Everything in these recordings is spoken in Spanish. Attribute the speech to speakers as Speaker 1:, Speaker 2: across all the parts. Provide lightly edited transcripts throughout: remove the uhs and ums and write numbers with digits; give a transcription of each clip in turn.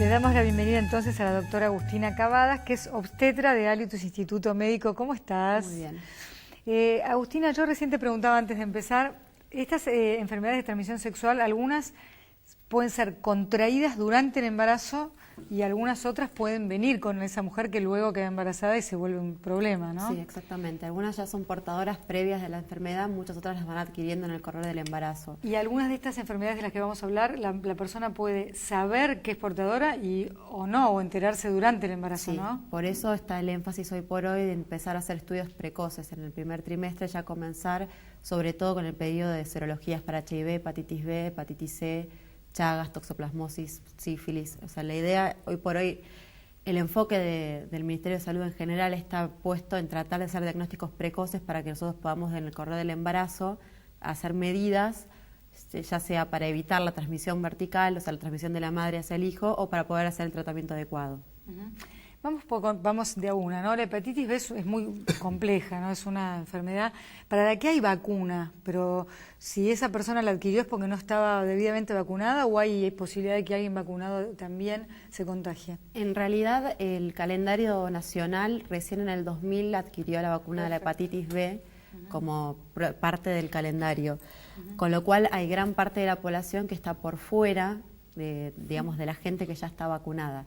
Speaker 1: Le damos la bienvenida entonces a la doctora Agustina Cavadas, que es obstetra de Halitus Instituto Médico. ¿Cómo estás?
Speaker 2: Muy bien.
Speaker 1: Agustina, yo recién te preguntaba antes de empezar, estas enfermedades de transmisión sexual, algunas pueden ser contraídas durante el embarazo y algunas otras pueden venir con esa mujer que luego queda embarazada y se vuelve un problema, ¿no?
Speaker 2: Sí, exactamente. Algunas ya son portadoras previas de la enfermedad, muchas otras las van adquiriendo en el correr del embarazo.
Speaker 1: Y algunas de estas enfermedades de las que vamos a hablar, la persona puede saber que es portadora o no, o enterarse durante el embarazo,
Speaker 2: Sí,
Speaker 1: ¿no?
Speaker 2: por eso está el énfasis hoy por hoy de empezar a hacer estudios precoces en el primer trimestre, ya comenzar sobre todo con el pedido de serologías para HIV, hepatitis B, hepatitis C, Chagas, toxoplasmosis, sífilis. O sea, la idea hoy por hoy, el enfoque del Ministerio de Salud en general está puesto en tratar de hacer diagnósticos precoces para que nosotros podamos en el correr del embarazo hacer medidas, ya sea para evitar la transmisión vertical, o sea, la transmisión de la madre hacia el hijo, o para poder hacer el tratamiento adecuado.
Speaker 1: Uh-huh. Vamos de a una, ¿no? La hepatitis B es muy compleja, ¿no? Es una enfermedad para la que hay vacuna, pero si esa persona la adquirió es porque no estaba debidamente vacunada, o hay posibilidad de que alguien vacunado también se contagie.
Speaker 2: En realidad, el calendario nacional recién en el 2000 adquirió la vacuna de la hepatitis B como parte del calendario, con lo cual hay gran parte de la población que está por fuera, digamos, de la gente que ya está vacunada.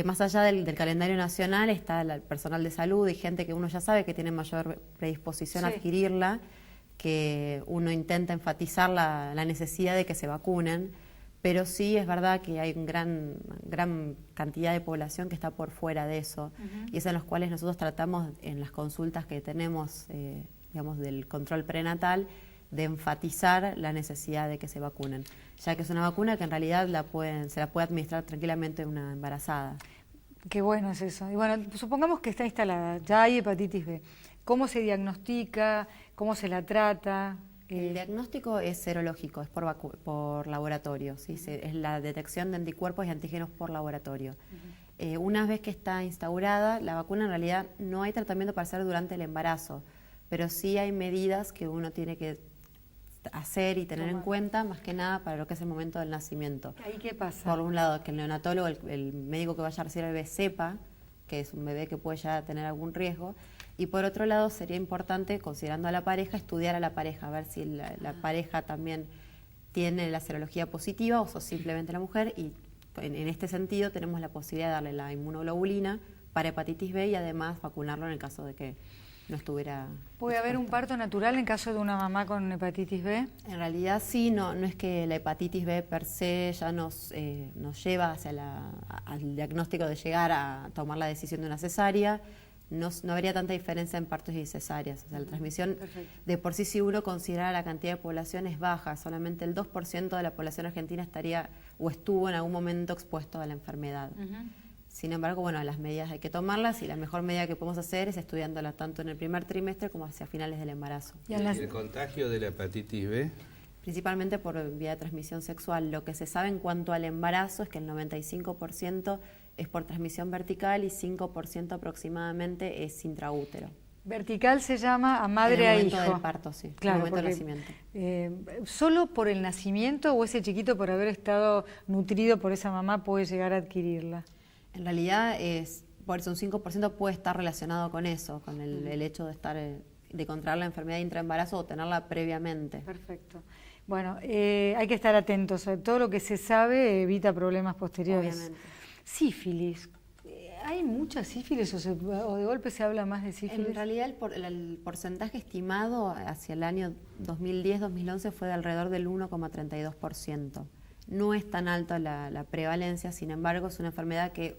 Speaker 2: Más allá del calendario nacional está el personal de salud y gente que uno ya sabe que tiene mayor predisposición a adquirirla, que uno intenta enfatizar la necesidad de que se vacunen, pero sí es verdad que hay una gran cantidad de población que está por fuera de eso, y es en los cuales nosotros tratamos en las consultas que tenemos, digamos, del control prenatal, de enfatizar la necesidad de que se vacunen, ya que es una vacuna que en realidad se la puede administrar tranquilamente una embarazada.
Speaker 1: Qué bueno es eso. Y bueno, supongamos que está instalada, ya hay hepatitis B. ¿Cómo se diagnostica? ¿Cómo se la trata?
Speaker 2: El diagnóstico es serológico, es por laboratorio, ¿sí? Es la detección de anticuerpos y antígenos por laboratorio. Una vez que está instaurada, la vacuna en realidad no hay tratamiento para hacer durante el embarazo, pero sí hay medidas que uno tiene que hacer y tener en cuenta, más que nada para lo que es el momento del nacimiento.
Speaker 1: ¿Ahí qué pasa?
Speaker 2: Por un lado, que el neonatólogo, el médico que vaya a recibir al bebé sepa que es un bebé que puede ya tener algún riesgo, y por otro lado sería importante, considerando a la pareja, estudiar a la pareja, ver si la pareja también tiene la serología positiva o simplemente la mujer, y en este sentido tenemos la posibilidad de darle la inmunoglobulina para hepatitis B y además vacunarlo en el caso de que no estuviera.
Speaker 1: ¿Puede haber un parto natural en caso de una mamá con hepatitis B?
Speaker 2: En realidad sí, no es que la hepatitis B per se ya nos lleva al diagnóstico de llegar a tomar la decisión de una cesárea. No habría tanta diferencia en partos y cesáreas. O sea, la transmisión de por sí, si uno considera la cantidad de población, es baja. Solamente el 2% de la población argentina estaría o estuvo en algún momento expuesto a la enfermedad. Sin embargo, bueno, las medidas hay que tomarlas, y la mejor medida que podemos hacer es estudiándola tanto en el primer trimestre como hacia finales del embarazo.
Speaker 3: ¿Y el contagio de la hepatitis B?
Speaker 2: Principalmente por vía de transmisión sexual. Lo que se sabe en cuanto al embarazo es que el 95% es por transmisión vertical y 5% aproximadamente es intraútero.
Speaker 1: Vertical se llama a madre a hijo.
Speaker 2: En el momento del parto, sí.
Speaker 1: Claro,
Speaker 2: en el momento del
Speaker 1: nacimiento. ¿Solo por el nacimiento o ese chiquito por haber estado nutrido por esa mamá puede llegar a adquirirla?
Speaker 2: En realidad, por eso un 5% puede estar relacionado con eso, con el hecho de contraer la enfermedad de intraembarazo o tenerla previamente.
Speaker 1: Perfecto. Bueno, hay que estar atentos. Todo lo que se sabe evita problemas posteriores.
Speaker 2: Obviamente.
Speaker 1: Sífilis. ¿Hay mucha sífilis o de golpe se habla más de sífilis?
Speaker 2: En realidad el porcentaje estimado hacia el año 2010-2011 fue de alrededor del 1,32%. No es tan alta la prevalencia, sin embargo es una enfermedad que,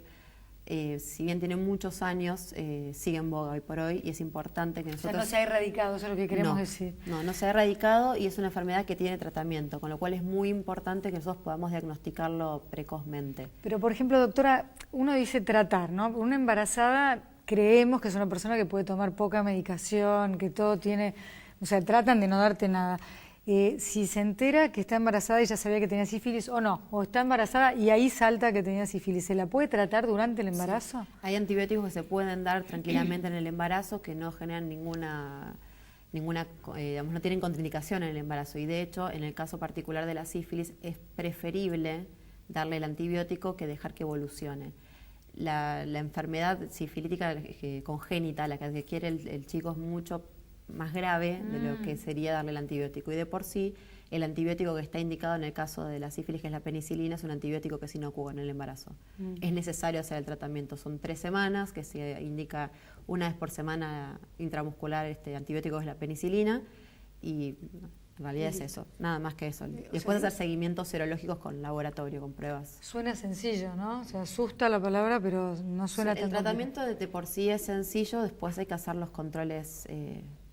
Speaker 2: si bien tiene muchos años, sigue en boga hoy por hoy, y es importante que nosotros...
Speaker 1: O sea, no se ha erradicado, eso es lo que queremos decir.
Speaker 2: No se ha erradicado, y es una enfermedad que tiene tratamiento, con lo cual es muy importante que nosotros podamos diagnosticarlo precozmente.
Speaker 1: Pero, por ejemplo, doctora, uno dice tratar, ¿no? Una embarazada creemos que es una persona que puede tomar poca medicación, que todo tiene... O sea, tratan de no darte nada. Si se entera que está embarazada y ya sabía que tenía sífilis o no, o está embarazada y ahí salta que tenía sífilis, ¿se la puede tratar durante el embarazo? Sí.
Speaker 2: Hay antibióticos que se pueden dar tranquilamente en el embarazo, que no generan ninguna digamos, no tienen contraindicación en el embarazo, y de hecho, en el caso particular de la sífilis, es preferible darle el antibiótico que dejar que evolucione. La enfermedad sifilítica congénita, la que adquiere el chico, es mucho más grave de lo que sería darle el antibiótico. Y de por sí, el antibiótico que está indicado en el caso de la sífilis, que es la penicilina, es un antibiótico que es inocuo en el embarazo. Es necesario hacer el tratamiento. Son 3 semanas, que se indica una vez por semana intramuscular este antibiótico, es la penicilina, y en realidad es eso, nada más que eso. Después hacer seguimientos serológicos con laboratorio, con pruebas.
Speaker 1: Suena sencillo, ¿no? Se asusta la palabra, pero no suena tan
Speaker 2: El tratamiento de por sí es sencillo, después hay que hacer los controles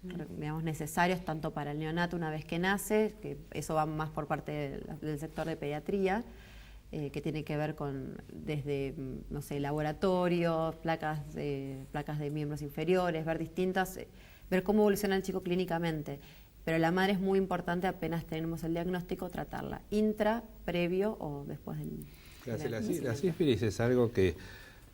Speaker 2: digamos, necesarios, tanto para el neonato una vez que nace, que eso va más por parte del sector de pediatría, que tiene que ver con desde, no sé, laboratorios, placas de miembros inferiores, ver cómo evoluciona el chico clínicamente. Pero la madre es muy importante, apenas tenemos el diagnóstico, tratarla intra, previo o después del...
Speaker 3: La sífilis es algo que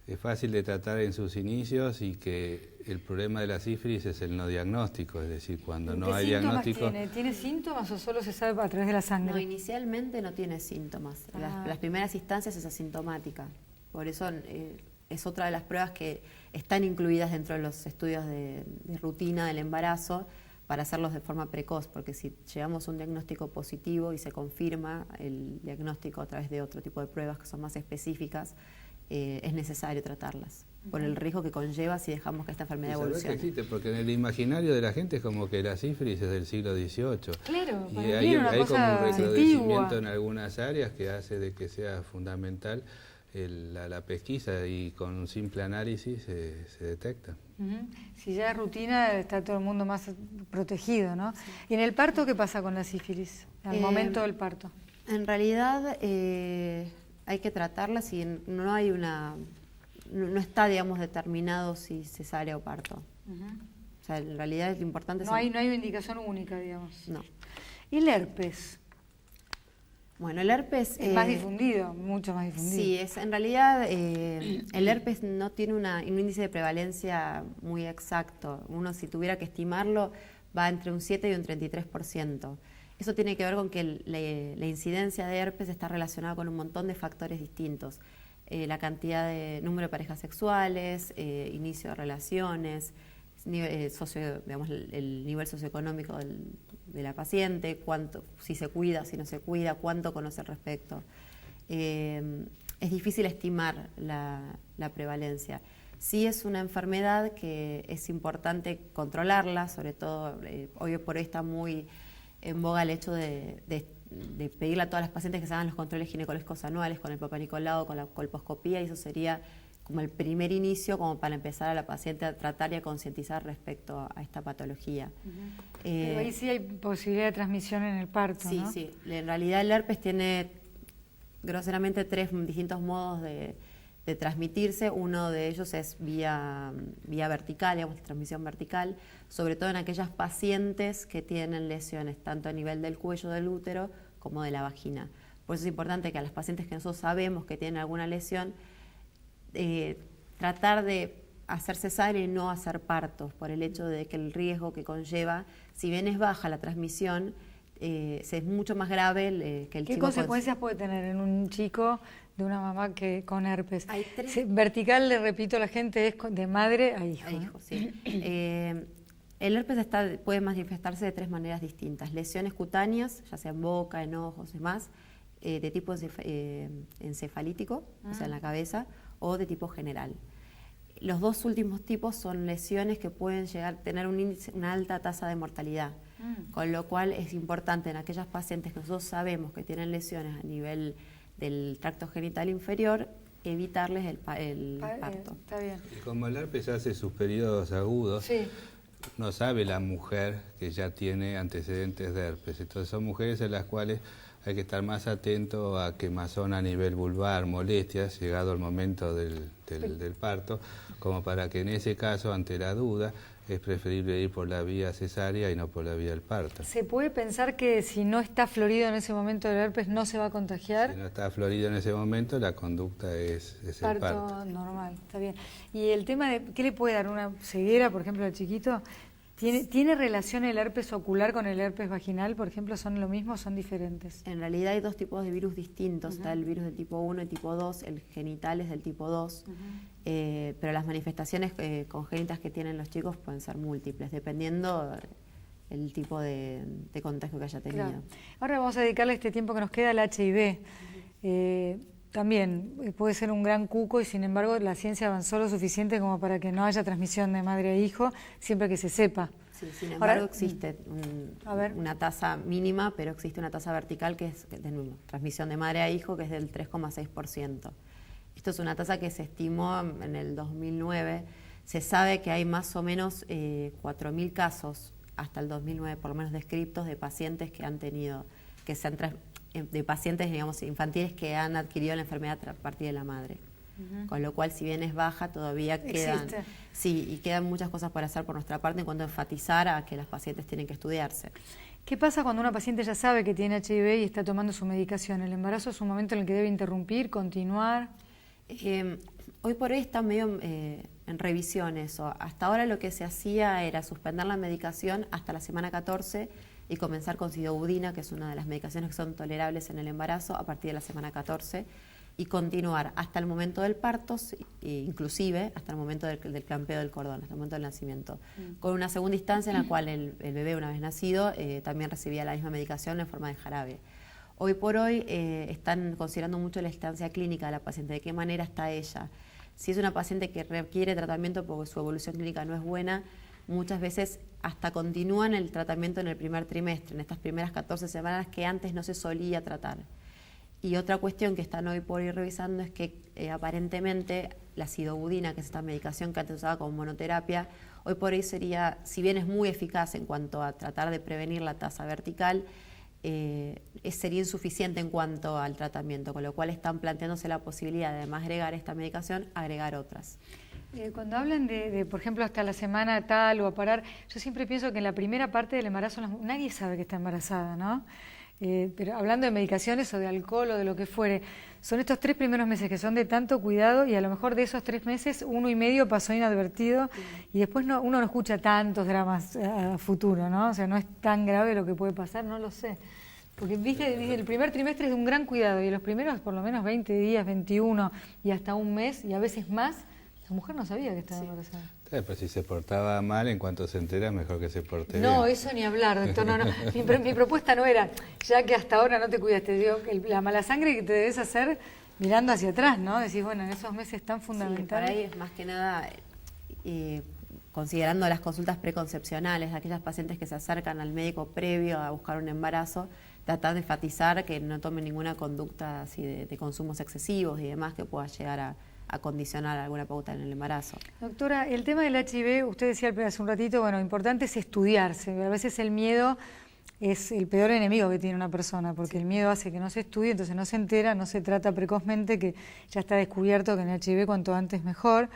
Speaker 3: es fácil de tratar en sus inicios y que el problema de la sífilis es el no diagnóstico, es decir, cuando no hay diagnóstico...
Speaker 1: ¿Tiene síntomas o solo se sabe a través de la sangre?
Speaker 2: No, inicialmente no tiene síntomas. Las primeras instancias es asintomática. Por eso es otra de las pruebas que están incluidas dentro de los estudios de rutina del embarazo, para hacerlos de forma precoz, porque si llegamos a un diagnóstico positivo y se confirma el diagnóstico a través de otro tipo de pruebas que son más específicas, es necesario tratarlas, por el riesgo que conlleva si dejamos que esta enfermedad evolucione.
Speaker 3: Que existe, porque en el imaginario de la gente es como que la sífilis es del siglo XVIII.
Speaker 1: Claro,
Speaker 3: y hay como un recrudecimiento en algunas áreas que hace de que sea fundamental la pesquisa, y con un simple análisis se detecta.
Speaker 1: Si ya es rutina, está todo el mundo más protegido, ¿no? Sí. ¿Y en el parto qué pasa con la sífilis, al momento del parto?
Speaker 2: En realidad hay que tratarla si no hay no está, digamos, determinado si cesárea o parto. O sea, en realidad es importante...
Speaker 1: No hay una indicación única, digamos.
Speaker 2: No.
Speaker 1: ¿Y el herpes?
Speaker 2: Bueno, el herpes...
Speaker 1: Es más difundido, mucho más difundido.
Speaker 2: Sí, en realidad el herpes no tiene un índice de prevalencia muy exacto. Uno, si tuviera que estimarlo, va entre un 7 y un 33%. Eso tiene que ver con que la incidencia de herpes está relacionada con un montón de factores distintos. La cantidad de número de parejas sexuales, inicio de relaciones, digamos, el nivel socioeconómico de la paciente, si se cuida, si no se cuida, cuánto conoce al respecto. Es difícil estimar la prevalencia. Sí es una enfermedad que es importante controlarla, sobre todo, hoy por hoy está muy en boga el hecho de pedirle a todas las pacientes que se hagan los controles ginecológicos anuales con el Papa Nicolau, con la colposcopía, y eso sería como el primer inicio como para empezar a la paciente a tratar y a concientizar respecto a esta patología.
Speaker 1: Pero ahí sí hay posibilidad de transmisión en el parto,
Speaker 2: sí,
Speaker 1: ¿no?
Speaker 2: Sí, en realidad el herpes tiene groseramente 3 distintos modos de transmitirse. Uno de ellos es vía vertical, digamos, transmisión vertical, sobre todo en aquellas pacientes que tienen lesiones tanto a nivel del cuello del útero como de la vagina. Por eso es importante que a las pacientes que nosotros sabemos que tienen alguna lesión, tratar de hacer cesárea y no hacer partos, por el hecho de que el riesgo que conlleva, si bien es baja la transmisión, es mucho más grave que el chico.
Speaker 1: ¿Qué consecuencias puede tener en un chico de una mamá que con herpes?
Speaker 2: Hay 3...
Speaker 1: Vertical, le repito a la gente, es de madre a hijo.
Speaker 2: A hijo, sí. El herpes puede manifestarse de 3 maneras distintas. Lesiones cutáneas, ya sea en boca, en ojos, demás, de tipo encefalítico, o sea, en la cabeza, o de tipo general. Los 2 últimos tipos son lesiones que pueden llegar a tener una alta tasa de mortalidad, con lo cual es importante en aquellas pacientes que nosotros sabemos que tienen lesiones a nivel del tracto genital inferior, evitarles el parto.
Speaker 1: Está bien.
Speaker 3: Y como el herpes hace sus periodos agudos,
Speaker 1: sí,
Speaker 3: no sabe la mujer que ya tiene antecedentes de herpes. Entonces son mujeres en las cuales hay que estar más atento a quemazón a nivel vulvar, molestias, llegado el momento del parto, como para que en ese caso, ante la duda, es preferible ir por la vía cesárea y no por la vía del parto.
Speaker 1: ¿Se puede pensar que si no está florido en ese momento del herpes no se va a contagiar?
Speaker 3: Si no está florido en ese momento, la conducta es el parto.
Speaker 1: Normal, está bien. ¿Y el tema de qué le puede dar una ceguera, por ejemplo, al chiquito? ¿Tiene relación el herpes ocular con el herpes vaginal, por ejemplo? ¿Son lo mismo o son diferentes?
Speaker 2: En realidad hay dos tipos de virus distintos. Está el virus del tipo 1 y tipo 2, el genital es del tipo 2, pero las manifestaciones congénitas que tienen los chicos pueden ser múltiples, dependiendo el tipo de contagio que haya tenido.
Speaker 1: Claro. Ahora vamos a dedicarle este tiempo que nos queda al HIV. También puede ser un gran cuco y sin embargo la ciencia avanzó lo suficiente como para que no haya transmisión de madre a hijo, siempre que se sepa.
Speaker 2: Sí, sin embargo
Speaker 1: Ahora,
Speaker 2: existe una tasa mínima, pero existe una tasa vertical que es de nuevo, transmisión de madre a hijo, que es del 3,6%. Esto es una tasa que se estimó en el 2009. Se sabe que hay más o menos 4.000 casos hasta el 2009, por lo menos descriptos, de pacientes que han tenido, de pacientes, digamos, infantiles que han adquirido la enfermedad a partir de la madre. Con lo cual, si bien es baja, todavía quedan... Sí, y quedan muchas cosas por hacer por nuestra parte en cuanto a enfatizar a que las pacientes tienen que estudiarse.
Speaker 1: ¿Qué pasa cuando una paciente ya sabe que tiene HIV y está tomando su medicación? ¿El embarazo es un momento en el que debe interrumpir, continuar?
Speaker 2: Hoy por hoy está medio en revisión eso. Hasta ahora lo que se hacía era suspender la medicación hasta la semana 14 y comenzar con sidobudina, que es una de las medicaciones que son tolerables en el embarazo, a partir de la semana 14, y continuar hasta el momento del parto, inclusive hasta el momento del clampeo del cordón, hasta el momento del nacimiento, con una segunda instancia en la cual el bebé, una vez nacido, también recibía la misma medicación en forma de jarabe. Hoy por hoy están considerando mucho la estancia clínica de la paciente, de qué manera está ella. Si es una paciente que requiere tratamiento porque su evolución clínica no es buena, muchas veces hasta continúan el tratamiento en el primer trimestre, en estas primeras 14 semanas que antes no se solía tratar. Y otra cuestión que están hoy por ir revisando es que aparentemente la sidobudina, que es esta medicación que antes usaba como monoterapia, hoy por hoy sería, si bien es muy eficaz en cuanto a tratar de prevenir la tasa vertical, sería insuficiente en cuanto al tratamiento, con lo cual están planteándose la posibilidad de, además de agregar esta medicación, agregar otras.
Speaker 1: Cuando hablan de, por ejemplo, hasta la semana tal o a parar, yo siempre pienso que en la primera parte del embarazo nadie sabe que está embarazada, ¿no? Pero hablando de medicaciones o de alcohol o de lo que fuere, son estos 3 primeros meses que son de tanto cuidado y a lo mejor de esos 3 meses, 1,5 pasó inadvertido y después uno no escucha tantos dramas a futuro, ¿no? O sea, no es tan grave lo que puede pasar, no lo sé. Porque viste, el primer trimestre es de un gran cuidado y los primeros por lo menos 20 días, 21 y hasta un mes y a veces más, la mujer no sabía que estaba embarazada.
Speaker 3: Pero si se portaba mal, en cuanto se entera, mejor que se porte bien.
Speaker 1: No, eso ni hablar, doctor. No. Mi propuesta no era, ya que hasta ahora no te cuidaste, digo, la mala sangre que te debes hacer mirando hacia atrás, ¿no? Decís, bueno, en esos meses tan fundamentales.
Speaker 2: Sí, para ahí es más que nada, considerando las consultas preconcepcionales, aquellas pacientes que se acercan al médico previo a buscar un embarazo, tratar de enfatizar que no tomen ninguna conducta así de consumos excesivos y demás que pueda llegar a condicionar alguna pauta en el embarazo.
Speaker 1: Doctora, el tema del HIV, usted decía hace un ratito, bueno, importante es estudiarse. A veces el miedo es el peor enemigo que tiene una persona, porque el miedo hace que no se estudie, entonces no se entera, no se trata precozmente, que ya está descubierto que en el HIV cuanto antes mejor.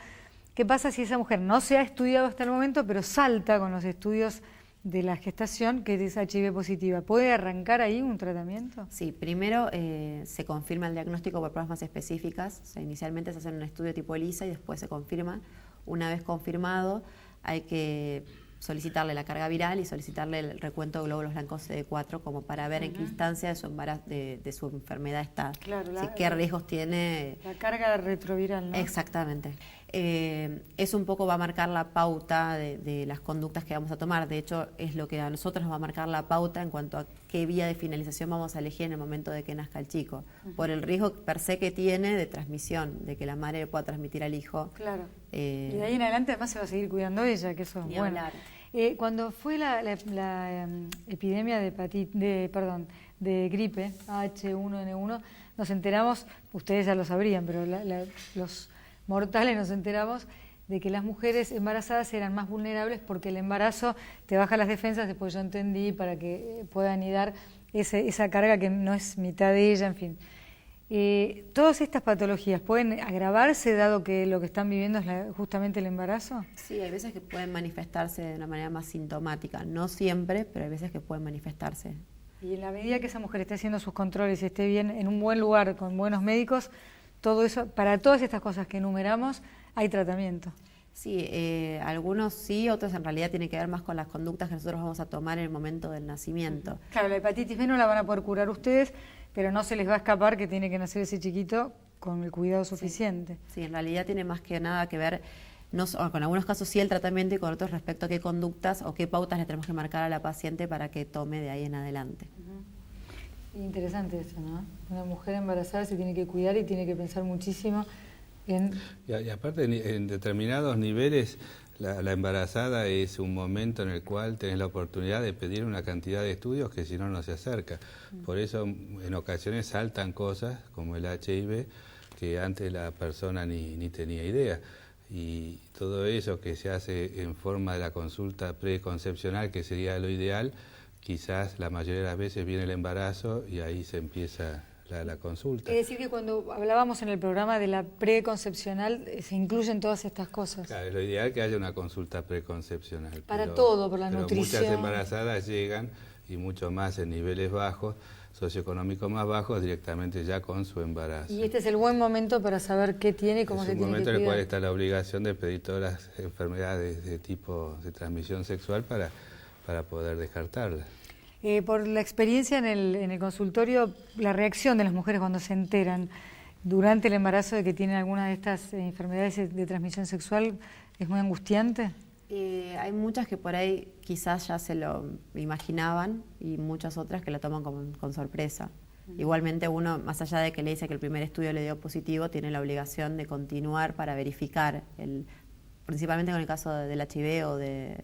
Speaker 1: ¿Qué pasa si esa mujer no se ha estudiado hasta el momento, pero salta con los estudios de la gestación, que es HIV positiva? ¿Puede arrancar ahí un tratamiento?
Speaker 2: Sí, primero se confirma el diagnóstico por pruebas más específicas. O sea, inicialmente se hace un estudio tipo ELISA y después se confirma. Una vez confirmado, hay que solicitarle la carga viral y solicitarle el recuento de glóbulos blancos CD4 como para ver en qué instancia de su embarazo, de su enfermedad está.
Speaker 1: Claro,
Speaker 2: qué riesgos tiene.
Speaker 1: La carga retroviral, ¿no?
Speaker 2: Exactamente. Eso un poco va a marcar la pauta de las conductas que vamos a tomar. De hecho, es lo que a nosotros nos va a marcar la pauta en cuanto a qué vía de finalización vamos a elegir en el momento de que nazca el chico. Por el riesgo per se que tiene de transmisión, de que la madre pueda transmitir al hijo.
Speaker 1: Claro. Y de ahí en adelante además se va a seguir cuidando ella, que eso es bueno. Cuando fue la epidemia de gripe H1N1, nos enteramos, ustedes ya lo sabrían, pero los mortales nos enteramos de que las mujeres embarazadas eran más vulnerables porque el embarazo te baja las defensas, después yo entendí, para que pueda anidar esa carga que no es mitad de ella, en fin. ¿Todas estas patologías pueden agravarse dado que lo que están viviendo es justamente el embarazo?
Speaker 2: Sí, hay veces que pueden manifestarse de una manera más sintomática, no siempre, pero hay veces que pueden manifestarse.
Speaker 1: Y en la medida que esa mujer esté haciendo sus controles y esté bien en un buen lugar con buenos médicos, todo eso, para todas estas cosas que enumeramos, hay tratamiento.
Speaker 2: Sí, algunos sí, otros en realidad tienen que ver más con las conductas que nosotros vamos a tomar en el momento del nacimiento.
Speaker 1: Claro, la hepatitis B no la van a poder curar ustedes, pero no se les va a escapar que tiene que nacer ese chiquito con el cuidado suficiente.
Speaker 2: Sí, en realidad tiene más que nada que ver, con algunos casos sí el tratamiento y con otros respecto a qué conductas o qué pautas le tenemos que marcar a la paciente para que tome de ahí en adelante.
Speaker 1: Interesante eso, ¿no? Una mujer embarazada se tiene que cuidar y tiene que pensar muchísimo en...
Speaker 3: Y aparte, en determinados niveles, la embarazada es un momento en el cual tenés la oportunidad de pedir una cantidad de estudios que si no, no se acerca. Por eso, en ocasiones saltan cosas como el HIV, que antes la persona ni tenía idea. Y todo eso que se hace en forma de la consulta preconcepcional, que sería lo ideal, quizás la mayoría de las veces viene el embarazo y ahí se empieza la consulta.
Speaker 1: Es decir, que cuando hablábamos en el programa de la preconcepcional, se incluyen todas estas cosas.
Speaker 3: Claro, es lo ideal que haya una consulta preconcepcional.
Speaker 1: Para todo, por la nutrición.
Speaker 3: Muchas embarazadas llegan, y mucho más en niveles bajos, socioeconómicos más bajos, directamente ya con su embarazo.
Speaker 1: Y este es el buen momento para saber qué tiene y cómo se tiene que cuidar.
Speaker 3: Es un momento en el cual está la obligación de pedir todas las enfermedades de tipo de transmisión sexual para poder descartarlas.
Speaker 1: Por la experiencia en el consultorio, la reacción de las mujeres cuando se enteran durante el embarazo de que tienen alguna de estas enfermedades de transmisión sexual, ¿es muy angustiante?
Speaker 2: Hay muchas que por ahí quizás ya se lo imaginaban y muchas otras que lo toman con sorpresa. Igualmente uno, más allá de que le dice que el primer estudio le dio positivo, tiene la obligación de continuar para verificar, principalmente con el caso del HIV o de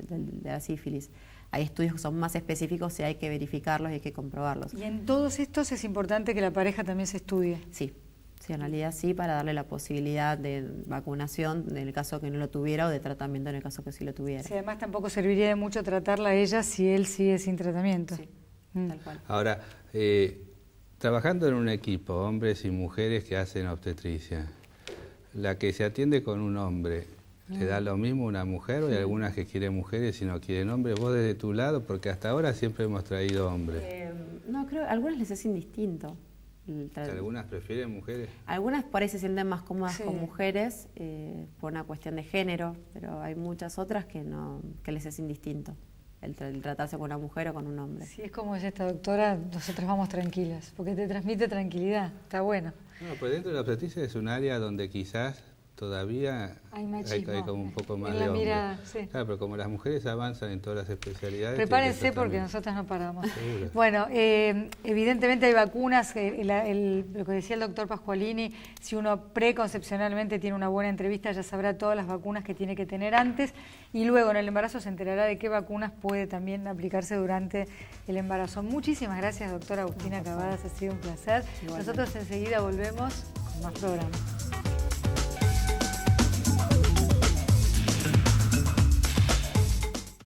Speaker 2: la sífilis. Hay estudios que son más específicos y hay que verificarlos y hay que comprobarlos.
Speaker 1: ¿Y en todos estos es importante que la pareja también se estudie?
Speaker 2: Sí, en realidad sí, para darle la posibilidad de vacunación en el caso que no lo tuviera o de tratamiento en el caso que sí lo tuviera.
Speaker 1: Sí, además tampoco serviría de mucho tratarla a ella si él sigue sin tratamiento.
Speaker 2: Sí, tal cual.
Speaker 3: Ahora, trabajando en un equipo, hombres y mujeres que hacen obstetricia, la que se atiende con un hombre, ¿le da lo mismo una mujer o hay algunas que quieren mujeres y no quieren hombres? Vos desde tu lado, porque hasta ahora siempre hemos traído hombres.
Speaker 2: No, creo que a algunas les es indistinto.
Speaker 3: ¿Algunas prefieren mujeres?
Speaker 2: Algunas por ahí se sienten más cómodas con mujeres por una cuestión de género, pero hay muchas otras que les es indistinto el tratarse con una mujer o con un hombre.
Speaker 1: Si es como dice esta doctora, nosotras vamos tranquilas, porque te transmite tranquilidad, está bueno.
Speaker 3: No, pues dentro de la obstetricia es un área donde quizás todavía hay como un poco más de hombre.
Speaker 1: Sí.
Speaker 3: Claro, pero como las mujeres avanzan en todas las especialidades...
Speaker 1: Prepárense porque nosotras no paramos.
Speaker 3: Seguro.
Speaker 1: Bueno, evidentemente hay vacunas, lo que decía el doctor Pascualini, si uno preconcepcionalmente tiene una buena entrevista ya sabrá todas las vacunas que tiene que tener antes y luego en el embarazo se enterará de qué vacunas puede también aplicarse durante el embarazo. Muchísimas gracias, doctora Agustina Cavadas, ha sido un placer. Nosotros enseguida volvemos con más programas.